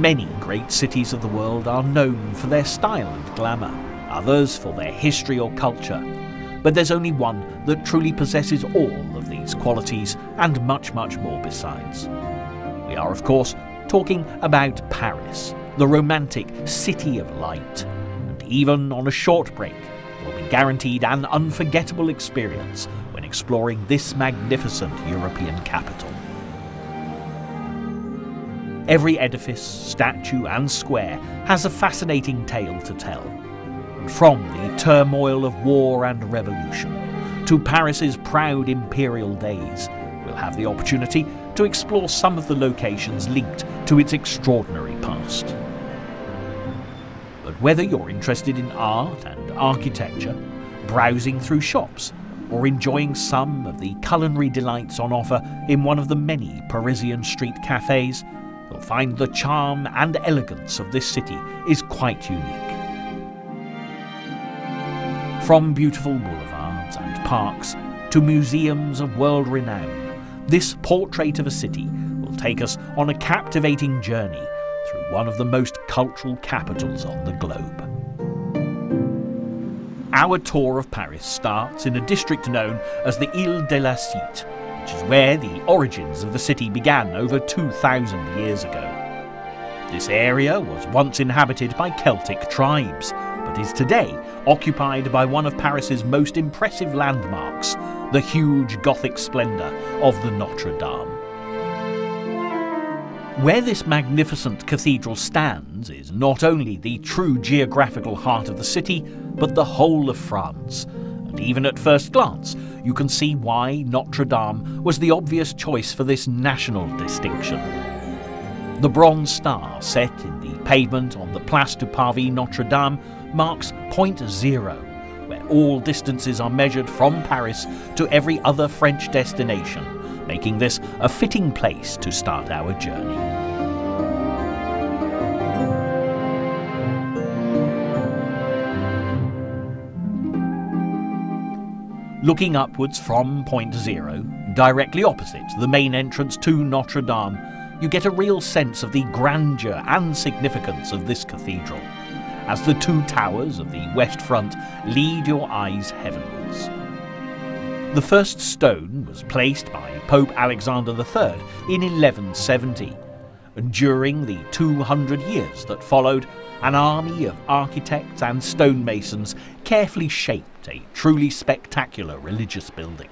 Many great cities of the world are known for their style and glamour, others for their history or culture. But there's only one that truly possesses all of these qualities and much, much more besides. We are, of course, talking about Paris, the romantic city of light. And even on a short break, you'll be guaranteed an unforgettable experience when exploring this magnificent European capital. Every edifice, statue and square has a fascinating tale to tell. And from the turmoil of war and revolution to Paris's proud imperial days, we'll have the opportunity to explore some of the locations linked to its extraordinary past. But whether you're interested in art and architecture, browsing through shops, or enjoying some of the culinary delights on offer in one of the many Parisian street cafes, you'll find the charm and elegance of this city is quite unique. From beautiful boulevards and parks to museums of world renown, this portrait of a city will take us on a captivating journey through one of the most cultural capitals on the globe. Our tour of Paris starts in a district known as the Elysees, which is where the origins of the city began over 2,000 years ago. This area was once inhabited by Celtic tribes, but is today occupied by one of Paris's most impressive landmarks, the huge Gothic splendour of the Notre Dame. Where this magnificent cathedral stands is not only the true geographical heart of the city, but the whole of France. And even at first glance, you can see why Notre Dame was the obvious choice for this national distinction. The bronze star set in the pavement on the Place du Parvis Notre Dame marks point zero, where all distances are measured from Paris to every other French destination, making this a fitting place to start our journey. Looking upwards from point zero, directly opposite the main entrance to Notre Dame, you get a real sense of the grandeur and significance of this cathedral, as the two towers of the west front lead your eyes heavenwards. The first stone was placed by Pope Alexander III in 1170, and during the 200 years that followed, an army of architects and stonemasons carefully shaped a truly spectacular religious building.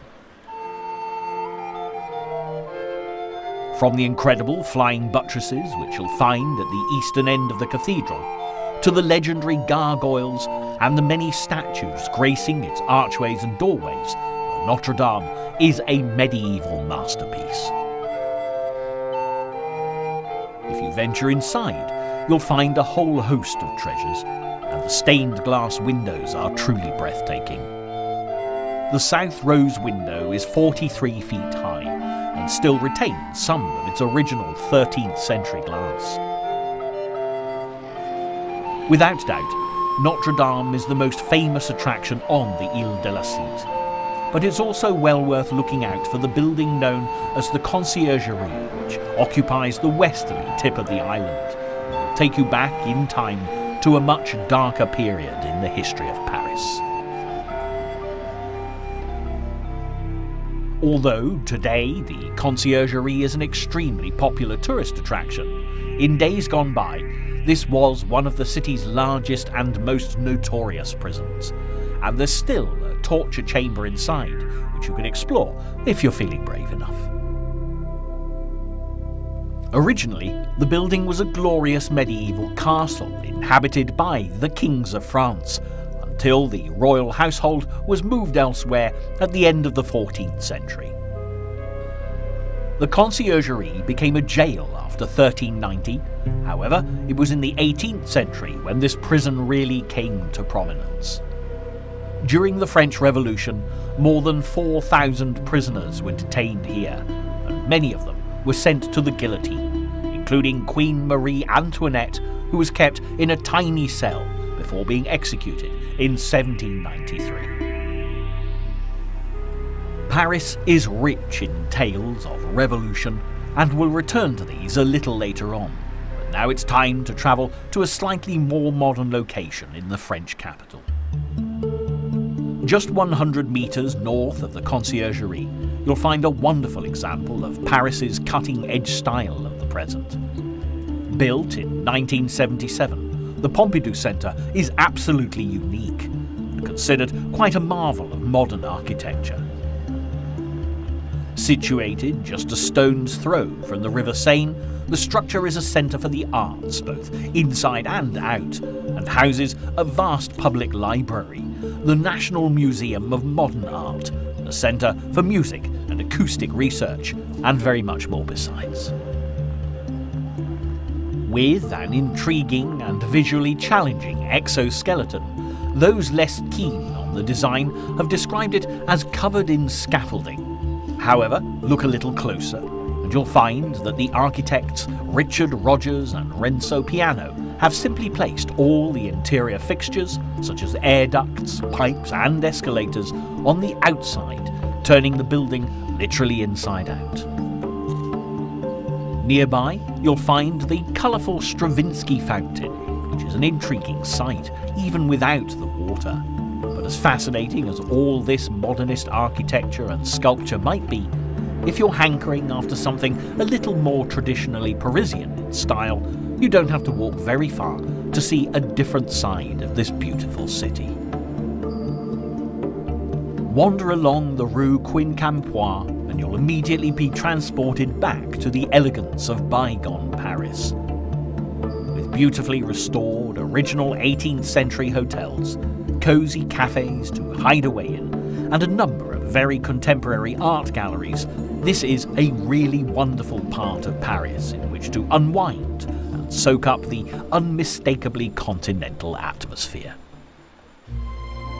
From the incredible flying buttresses which you'll find at the eastern end of the cathedral, to the legendary gargoyles and the many statues gracing its archways and doorways, Notre Dame is a medieval masterpiece. If you venture inside, you'll find a whole host of treasures, and the stained glass windows are truly breathtaking. The south rose window is 43 feet high and still retains some of its original 13th century glass. Without doubt, Notre Dame is the most famous attraction on the Elysees, but it's also well worth looking out for the building known as the Conciergerie, which occupies the westerly tip of the island, and will take you back in time to a much darker period in the history of Paris. Although today the Conciergerie is an extremely popular tourist attraction, in days gone by, this was one of the city's largest and most notorious prisons, and there's still a torture chamber inside, which you can explore if you're feeling brave enough. Originally, the building was a glorious medieval castle inhabited by the kings of France, until the royal household was moved elsewhere at the end of the 14th century. The Conciergerie became a jail after 1390, however, it was in the 18th century when this prison really came to prominence. During the French Revolution, more than 4,000 prisoners were detained here, and many of them were sent to the guillotine, including Queen Marie Antoinette, who was kept in a tiny cell before being executed in 1793. Paris is rich in tales of revolution, and we'll return to these a little later on. But Now it's time to travel to a slightly more modern location in the French capital. Just 100 metres north of the Conciergerie, you'll find a wonderful example of Paris's cutting-edge style of the present. Built in 1977, the Pompo Center is absolutely unique and considered quite a marvel of modern architecture. Situated just a stone's throw from the River Seine, the structure is a centre for the arts, both inside and out, and houses a vast public library, the National Museum of Modern Art, a centre for music and acoustic research, and very much more besides. With an intriguing and visually challenging exoskeleton, those less keen on the design have described it as covered in scaffolding. However, look a little closer, and you'll find that the architects Richard Rogers and Renzo Piano have simply placed all the interior fixtures, such as air ducts, pipes and escalators, on the outside, turning the building literally inside out. Nearby, you'll find the colourful Stravinsky fountain, which is an intriguing sight, even without the water. But as fascinating as all this modernist architecture and sculpture might be, if you're hankering after something a little more traditionally Parisian in style, you don't have to walk very far to see a different side of this beautiful city. Wander along the Rue Quincampoix and you'll immediately be transported back to the elegance of bygone Paris. With beautifully restored, original 18th century hotels, cosy cafes to hide away in, and a number of very contemporary art galleries, this is a really wonderful part of Paris in which to unwind and soak up the unmistakably continental atmosphere.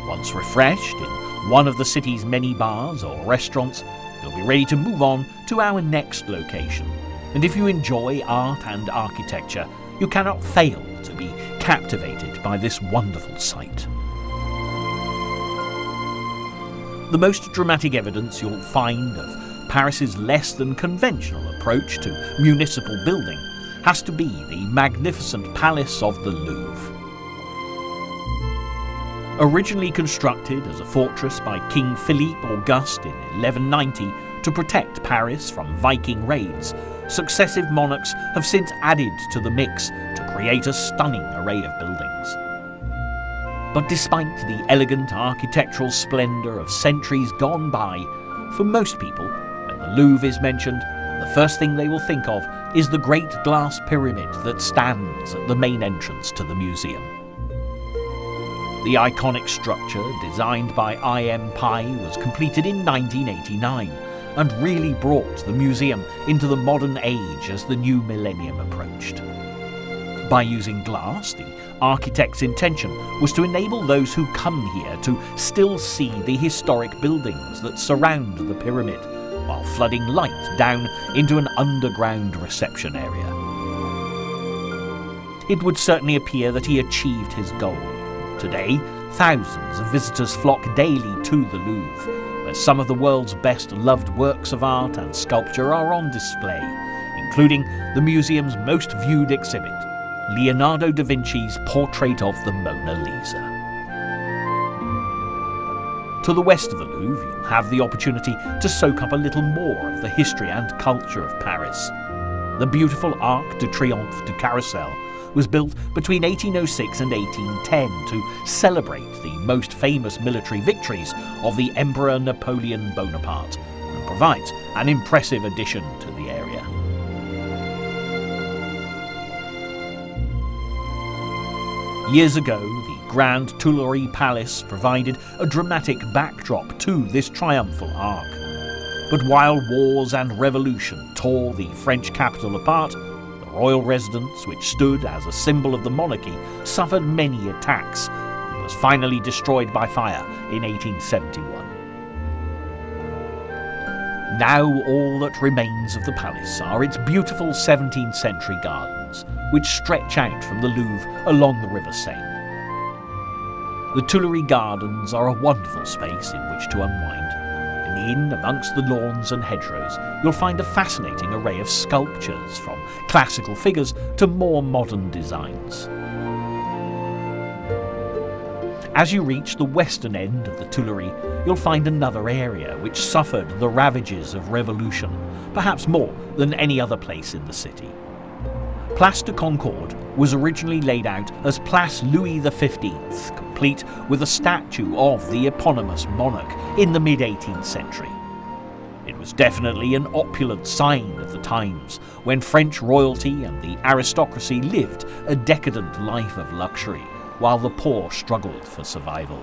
Once refreshed in one of the city's many bars or restaurants, you'll be ready to move on to our next location. And if you enjoy art and architecture, you cannot fail to be captivated by this wonderful sight. The most dramatic evidence you'll find of Paris's less than conventional approach to municipal building has to be the magnificent Palace of the Louvre. Originally constructed as a fortress by King Philippe Auguste in 1190 to protect Paris from Viking raids, successive monarchs have since added to the mix to create a stunning array of buildings. But despite the elegant architectural splendour of centuries gone by, for most people, when the Louvre is mentioned, the first thing they will think of is the great glass pyramid that stands at the main entrance to the museum. The iconic structure, designed by I.M. Pei, was completed in 1989 and really brought the museum into the modern age as the new millennium approached. By using glass, the architect's intention was to enable those who come here to still see the historic buildings that surround the pyramid, while flooding light down into an underground reception area. It would certainly appear that he achieved his goal. Today, thousands of visitors flock daily to the Louvre, where some of the world's best-loved works of art and sculpture are on display, including the museum's most viewed exhibit, Leonardo da Vinci's portrait of the Mona Lisa. To the west of the Louvre, you'll have the opportunity to soak up a little more of the history and culture of Paris. The beautiful Arc de Triomphe du Carrousel was built between 1806 and 1810 to celebrate the most famous military victories of the Emperor Napoleon Bonaparte, and provides an impressive addition to the area. Years ago, the Grand Tuileries Palace provided a dramatic backdrop to this triumphal arc. But while wars and revolution tore the French capital apart, the royal residence, which stood as a symbol of the monarchy, suffered many attacks and was finally destroyed by fire in 1871. Now all that remains of the palace are its beautiful 17th century gardens, which stretch out from the Louvre along the River Seine. The Tuileries Gardens are a wonderful space in which to unwind, and in amongst the lawns and hedgerows you'll find a fascinating array of sculptures, from classical figures to more modern designs. As you reach the western end of the Tuileries, you'll find another area which suffered the ravages of revolution, perhaps more than any other place in the city. Place de Concorde was originally laid out as Place Louis XV, complete with a statue of the eponymous monarch in the mid-18th century. It was definitely an opulent sign of the times, when French royalty and the aristocracy lived a decadent life of luxury, while the poor struggled for survival.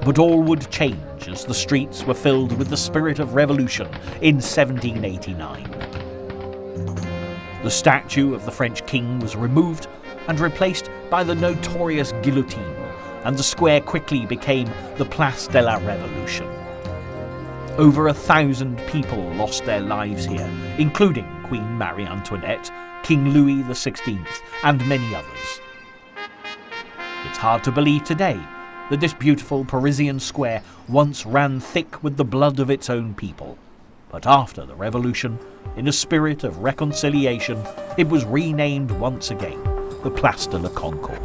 But all would change as the streets were filled with the spirit of revolution in 1789. The statue of the French king was removed and replaced by the notorious guillotine, and the square quickly became the Place de la Révolution. Over 1,000 people lost their lives here, including Queen Marie Antoinette, King Louis XVI, and many others. It's hard to believe today that this beautiful Parisian square once ran thick with the blood of its own people. But after the revolution, in a spirit of reconciliation, it was renamed once again the Place de la Concorde.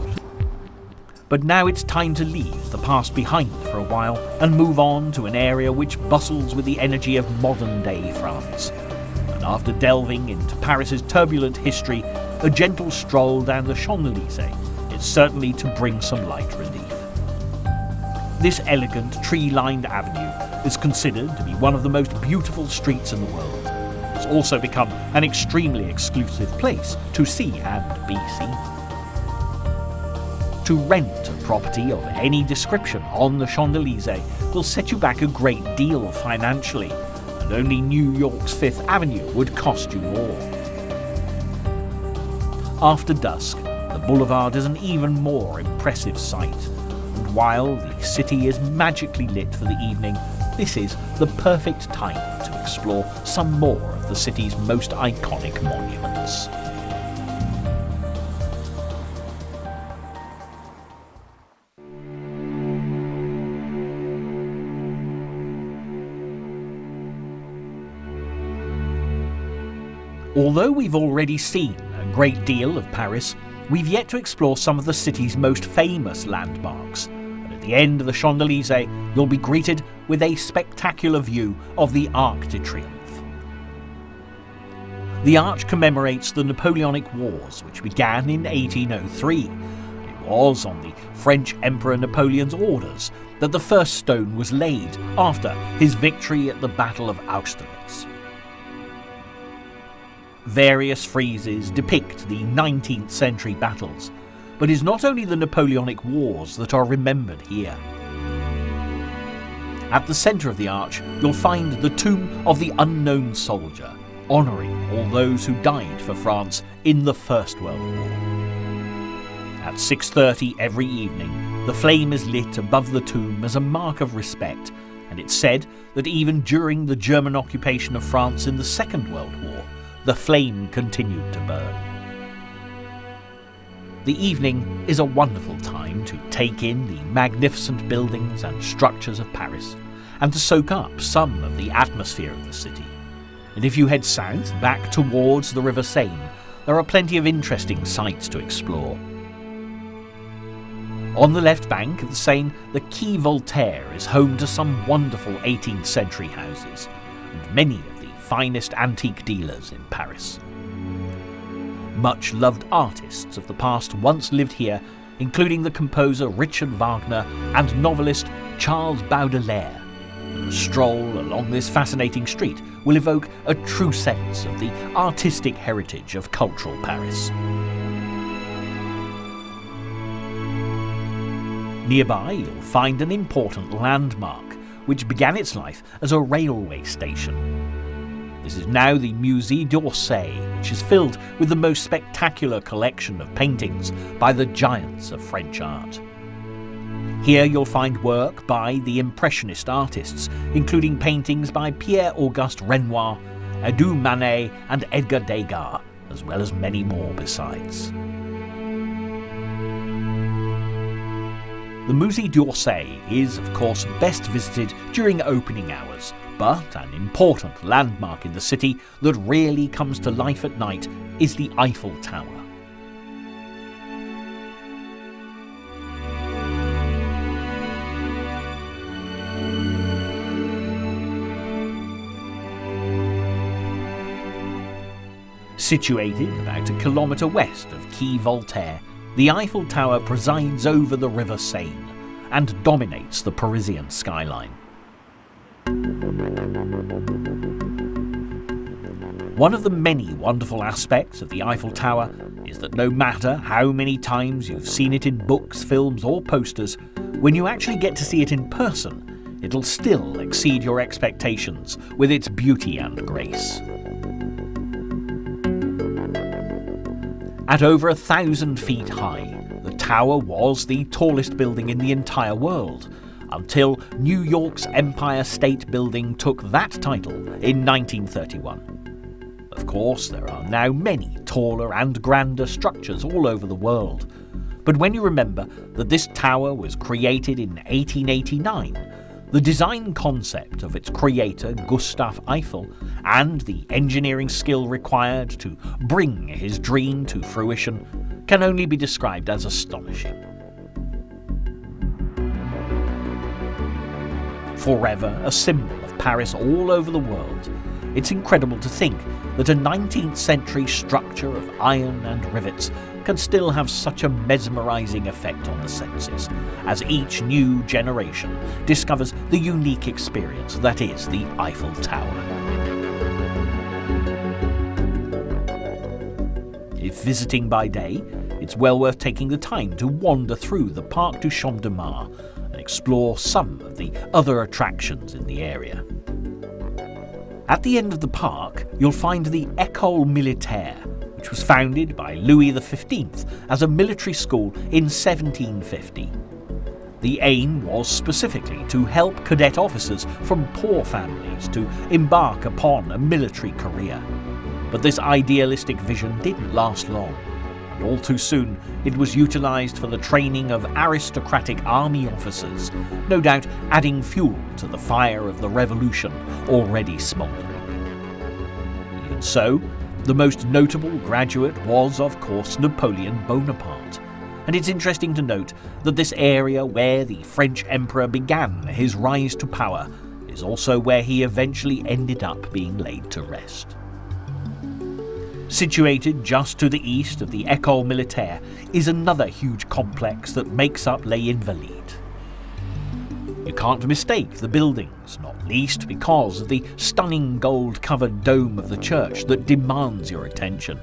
But now it's time to leave the past behind for a while and move on to an area which bustles with the energy of modern-day France. And after delving into Paris's turbulent history, a gentle stroll down the Champs-Elysees is certainly to bring some light relief. This elegant, tree-lined avenue is considered to be one of the most beautiful streets in the world. It's also become an extremely exclusive place to see and be seen. To rent a property of any description on the Champs-Elysees will set you back a great deal financially, and only New York's Fifth Avenue would cost you more. After dusk, the boulevard is an even more impressive sight. And while the city is magically lit for the evening, this is the perfect time to explore some more of the city's most iconic monuments. Although we've already seen a great deal of Paris, we've yet to explore some of the city's most famous landmarks. And at the end of the Champs-Elysees, you'll be greeted with a spectacular view of the Arc de Triomphe. The arch commemorates the Napoleonic Wars, which began in 1803. It was on the French Emperor Napoleon's orders that the first stone was laid after his victory at the Battle of Austerlitz. Various friezes depict the 19th century battles, but it's not only the Napoleonic Wars that are remembered here. At the centre of the arch, you'll find the tomb of the unknown soldier, honouring all those who died for France in the First World War. At 6:30 every evening, the flame is lit above the tomb as a mark of respect, and it's said that even during the German occupation of France in the Second World War, the flame continued to burn. The evening is a wonderful time to take in the magnificent buildings and structures of Paris, and to soak up some of the atmosphere of the city. And if you head south, back towards the River Seine, there are plenty of interesting sights to explore. On the left bank of the Seine, the Quai Voltaire is home to some wonderful 18th century houses, and many of the finest antique dealers in Paris. Much loved artists of the past once lived here, including the composer Richard Wagner and novelist Charles Baudelaire. And a stroll along this fascinating street will evoke a true sense of the artistic heritage of cultural Paris. Nearby, you'll find an important landmark, which began its life as a railway station. This is now the Musée d'Orsay, which is filled with the most spectacular collection of paintings by the giants of French art. Here you'll find work by the Impressionist artists, including paintings by Pierre-Auguste Renoir, Edu Manet and Edgar Degas, as well as many more besides. The Musée d'Orsay is, of course, best visited during opening hours, but an important landmark in the city that really comes to life at night is the Eiffel Tower. Situated about a kilometre west of Quai Voltaire, the Eiffel Tower presides over the River Seine and dominates the Parisian skyline. One of the many wonderful aspects of the Eiffel Tower is that no matter how many times you've seen it in books, films or posters, when you actually get to see it in person, it'll still exceed your expectations with its beauty and grace. At over 1,000 feet high, the tower was the tallest building in the entire world, until New York's Empire State Building took that title in 1931. Of course, there are now many taller and grander structures all over the world, but when you remember that this tower was created in 1889, the design concept of its creator, Gustave Eiffel, and the engineering skill required to bring his dream to fruition can only be described as astonishing. Forever a symbol of Paris all over the world, it's incredible to think that a 19th century structure of iron and rivets can still have such a mesmerising effect on the senses, as each new generation discovers the unique experience that is the Eiffel Tower. If visiting by day, it's well worth taking the time to wander through the Parc du Champ de Mars and explore some of the other attractions in the area. At the end of the park, you'll find the Ecole Militaire, which was founded by Louis XV as a military school in 1750. The aim was specifically to help cadet officers from poor families to embark upon a military career. But this idealistic vision didn't last long, and all too soon it was utilised for the training of aristocratic army officers, no doubt adding fuel to the fire of the revolution already smouldering. Even so, the most notable graduate was, of course, Napoleon Bonaparte, and it's interesting to note that this area where the French emperor began his rise to power is also where he eventually ended up being laid to rest. Situated just to the east of the Ecole Militaire is another huge complex that makes up Les Invalides. You can't mistake the buildings, not least because of the stunning gold-covered dome of the church that demands your attention.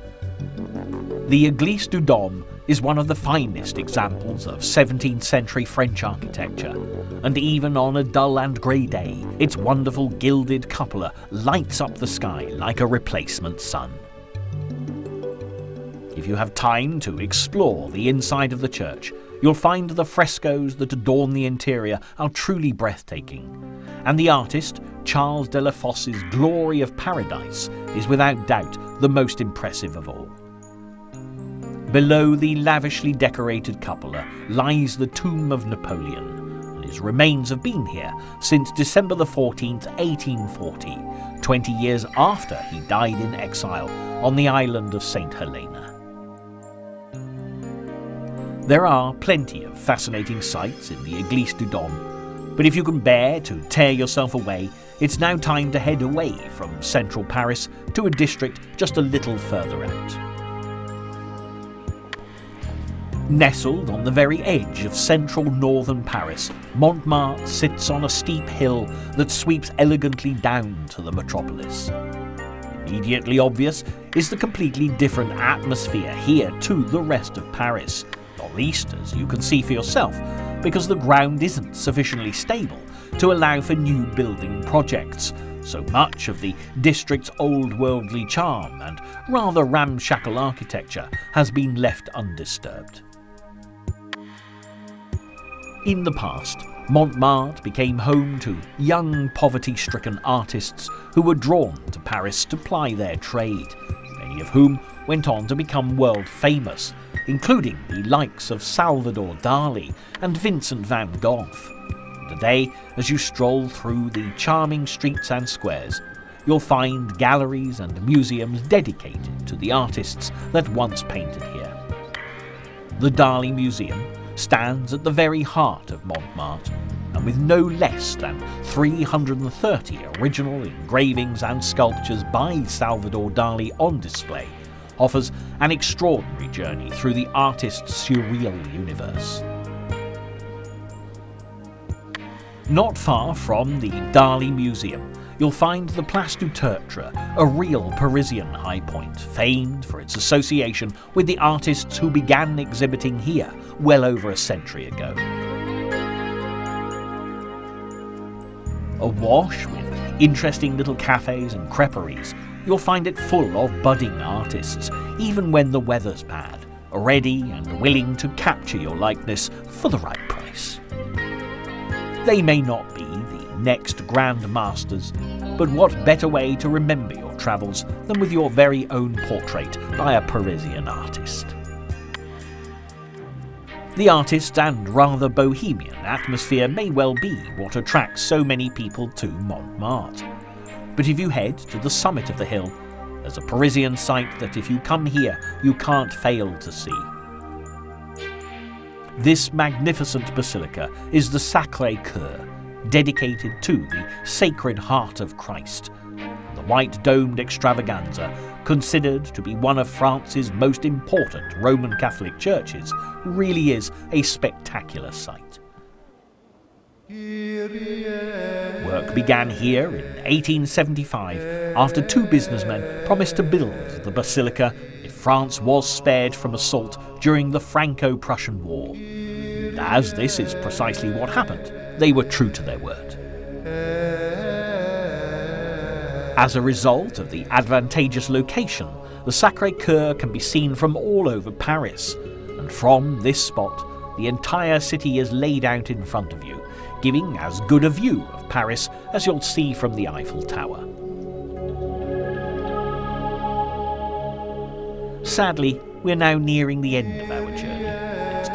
The Église du Dôme is one of the finest examples of 17th century French architecture, and even on a dull and grey day, its wonderful gilded cupola lights up the sky like a replacement sun. If you have time to explore the inside of the church, you'll find the frescoes that adorn the interior are truly breathtaking, and the artist, Charles de la Fosse's Glory of Paradise, is without doubt the most impressive of all. Below the lavishly decorated cupola lies the tomb of Napoleon, and his remains have been here since December the 14th, 1840, 20 years after he died in exile on the island of St. Helena. There are plenty of fascinating sights in the Église du Dôme, but if you can bear to tear yourself away, it's now time to head away from central Paris to a district just a little further out. Nestled on the very edge of central northern Paris, Montmartre sits on a steep hill that sweeps elegantly down to the metropolis. Immediately obvious is the completely different atmosphere here to the rest of Paris, not least, as you can see for yourself, because the ground isn't sufficiently stable to allow for new building projects. So much of the district's old worldly charm and rather ramshackle architecture has been left undisturbed. In the past, Montmartre became home to young poverty-stricken artists who were drawn to Paris to ply their trade. many of whom went on to become world famous, including the likes of Salvador Dali and Vincent van Gogh. Today, as you stroll through the charming streets and squares, you'll find galleries and museums dedicated to the artists that once painted here. The Dali Museum stands at the very heart of Montmartre, and with no less than 330 original engravings and sculptures by Salvador Dali on display, offers an extraordinary journey through the artist's surreal universe. Not far from the Dali Museum, you'll find the Place du Tertre, a real Parisian high point, famed for its association with the artists who began exhibiting here well over a century ago. Awash with interesting little cafes and creperies, you'll find it full of budding artists, even when the weather's bad, ready and willing to capture your likeness for the right price. They may not be the next grand masters, but what better way to remember your travels than with your very own portrait by a Parisian artist? The artist and rather bohemian atmosphere may well be what attracts so many people to Montmartre. But if you head to the summit of the hill, there's a Parisian sight that if you come here, you can't fail to see. This magnificent basilica is the Sacre-Coeur, dedicated to the Sacred Heart of Christ. The white-domed extravaganza, considered to be one of France's most important Roman Catholic churches, really is a spectacular sight. Work began here in 1875 after two businessmen promised to build the basilica if France was spared from assault during the Franco-Prussian War. And as this is precisely what happened, they were true to their word. As a result of the advantageous location, the Sacre-Coeur can be seen from all over Paris, and from this spot, the entire city is laid out in front of you, giving as good a view of Paris as you'll see from the Eiffel Tower. Sadly, we're now nearing the end of our journey,